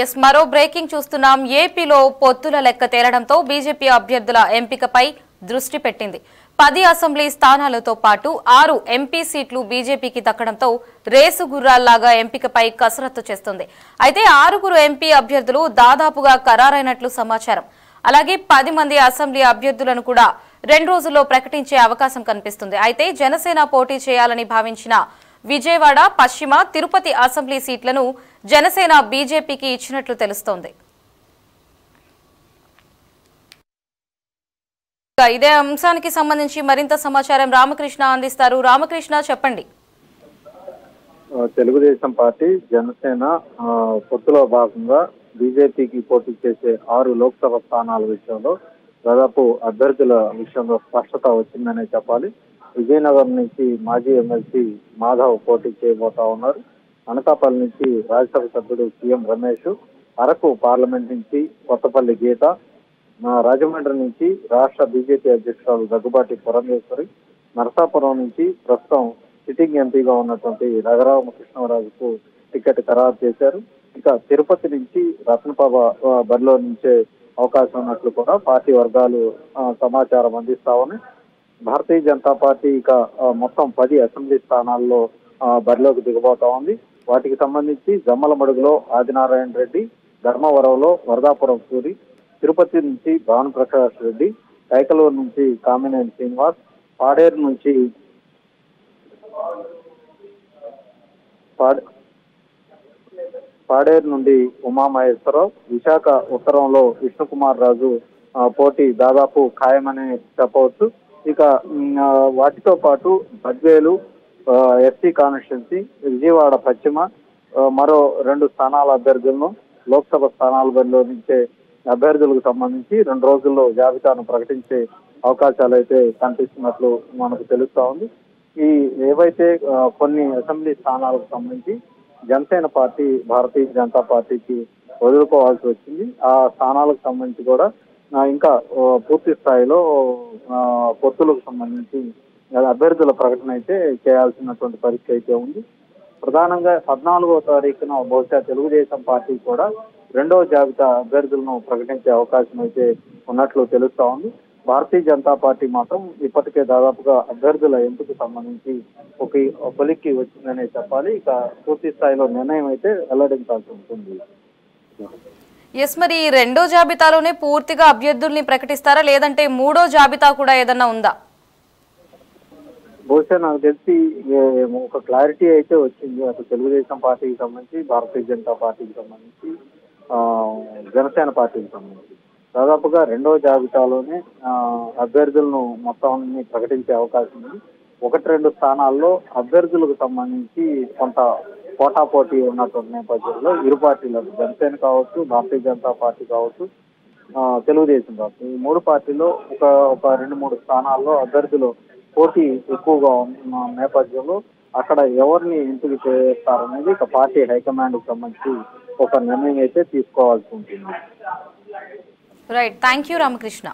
Yes మరో breaking చూస్తున్నాం. ఏపీలో పొత్తుల లెక్క తేలడంతో బీజేపీ అభ్యర్థుల ఎంపికపై దృష్టి పెట్టింది. 10 అసెంబ్లీ స్థానాలతో పాటు 6 ఎంపీ సీట్లు బీజేపీకి దక్కడంతో రేసు గుర్రాల్లాగా ఎంపికపై కసరత్తు చేస్తుంది. అయితే 6 ఎంపీ అభ్యర్థులు దాదాపుగా ఖరారైనట్లు సమాచారం. అలాగే 10 మంది అసెంబ్లీ అభ్యర్థులను కూడా 2 రోజుల్లో ప్రకటించే అవకాశం కనిపిస్తుంది. అయితే జనసేన పోటీ చేయాలని భావించిన విజయవాడ, పశ్చిమ, తిరుపతి అసెంబ్లీ సీట్లను జనసేన బీజేపీకి ఇచ్చినట్లు తెలుస్తోంది. ఇదే అంశానికి సంబంధించి మరింత సమాచారం రామకృష్ణ అందిస్తారు. రామకృష్ణ, చెప్పండి. తెలుగుదేశం పార్టీ జనసేన పొత్తులో భాగంగా బీజేపీకి పోటీ చేసే 6 లోక్సభ స్థానాల విషయంలో దాదాపు అభ్యర్థుల విషయంలో స్పష్టత వచ్చిందనే చెప్పాలి. విజయనగరం నుంచి మాజీ ఎమ్మెల్సీ మాధవ్ పోటీ చేయబోతా ఉన్నారు. అనకాపల్లి నుంచి రాజ్యసభ సభ్యుడు సీఎం రమేష్, అరకు పార్లమెంట్ నుంచి కొత్తపల్లి గీత, రాజమండ్రి నుంచి రాష్ట్ర బీజేపీ అధ్యక్షురాలు దగ్గుబాటి పురంధేశ్వరి, నరసాపురం నుంచి ప్రస్తుతం సిట్టింగ్ ఎంపీగా ఉన్నటువంటి రఘురామకృష్ణరాజుకు టికెట్ ఖరారు చేశారు. ఇక తిరుపతి నుంచి రత్నప్రభ బరిలో నుంచే అవకాశం ఉన్నట్లు కూడా పార్టీ వర్గాలు సమాచారం అందిస్తా ఉన్నాయి. భారతీయ జనతా పార్టీ ఇక మొత్తం 10 అసెంబ్లీ స్థానాల్లో బరిలోకి దిగబోతా ఉంది. వాటికి సంబంధించి జమ్మలమడుగులో ఆదినారాయణ రెడ్డి, ధర్మవరంలో వరదాపురం సూరి, తిరుపతి నుంచి భానుప్రకాష్ రెడ్డి, కైకలూరు నుంచి కామినేని శ్రీనివాస్, పాడేరు నుంచి పాడేరు నుండి ఉమామహేశ్వరరావు, విశాఖ ఉత్తరంలో విష్ణుకుమార్ రాజు పోటీ దాదాపు ఖాయమని చెప్పవచ్చు. ఇక వాటితో పాటు బద్వేలు ఎస్సీ కాన్స్టిట్యున్సీ, విజయవాడ పశ్చిమ మరో 2 స్థానాల అభ్యర్థులను లోక్సభ స్థానాల బరిలో నుంచే అభ్యర్థులకు సంబంధించి 2 రోజుల్లో జాబితాను ప్రకటించే అవకాశాలు అయితే కనిపిస్తున్నట్లు మనకు తెలుస్తా ఉంది. ఈ ఏవైతే కొన్ని అసెంబ్లీ స్థానాలకు సంబంధించి జనసేన పార్టీ భారతీయ జనతా పార్టీకి వదులుకోవాల్సి వచ్చింది. ఆ స్థానాలకు సంబంధించి కూడా ఇంకా పూర్తి స్థాయిలో పొత్తులకు సంబంధించి అభ్యర్థుల ప్రకటన అయితే చేయాల్సినటువంటి పరిస్థితి అయితే ఉంది. ప్రధానంగా 14వ తారీఖున బహుశా తెలుగుదేశం పార్టీ కూడా 2వ జాబితా అభ్యర్థులను ప్రకటించే అవకాశం అయితే ఉన్నట్లు తెలుస్తా ఉంది. భారతీయ జనతా పార్టీ మాత్రం ఇప్పటికే దాదాపుగా అభ్యర్థుల ఎంపికకు సంబంధించి ఒక కొలిక్కి వచ్చిందనే చెప్పాలి. ఇక పూర్తి స్థాయిలో నిర్ణయం అయితే వెల్లడించాల్సి ఉంటుంది. ఎస్, మరి 2వ జాబితాలోనే పూర్తిగా అభ్యర్థుల్ని ప్రకటిస్తారా, లేదంటే 3వ జాబితా కూడా ఏదన్నా ఉందా? బహుశా నాకు తెలిసి ఒక క్లారిటీ అయితే వచ్చింది. అటు తెలుగుదేశం పార్టీకి సంబంధించి, భారతీయ జనతా పార్టీకి సంబంధించి, జనసేన పార్టీకి సంబంధించి దాదాపుగా 2వ జాబితాలోనే అభ్యర్థులను మొత్తం ప్రకటించే అవకాశం ఉంది. 1-2 స్థానాల్లో అభ్యర్థులకు సంబంధించి కొంత పోటాపోటీ ఉన్నటువంటి నేపథ్యంలో ఇరు పార్టీలకు, జనసేన కావచ్చు, భారతీయ జనతా పార్టీ కావచ్చు, తెలుగుదేశం కావచ్చు, ఈ 3 పార్టీలో ఒక 2-3 స్థానాల్లో అభ్యర్థులు పోటీ ఎక్కువగా ఉన్న నేపథ్యంలో అక్కడ ఎవరిని ఎంపిక చేస్తారనేది ఇక పార్టీ హైకమాండ్ కు సంబంధించి ఒక నిర్ణయం అయితే తీసుకోవాల్సి ఉంటుంది. Right, thank you Ramakrishna.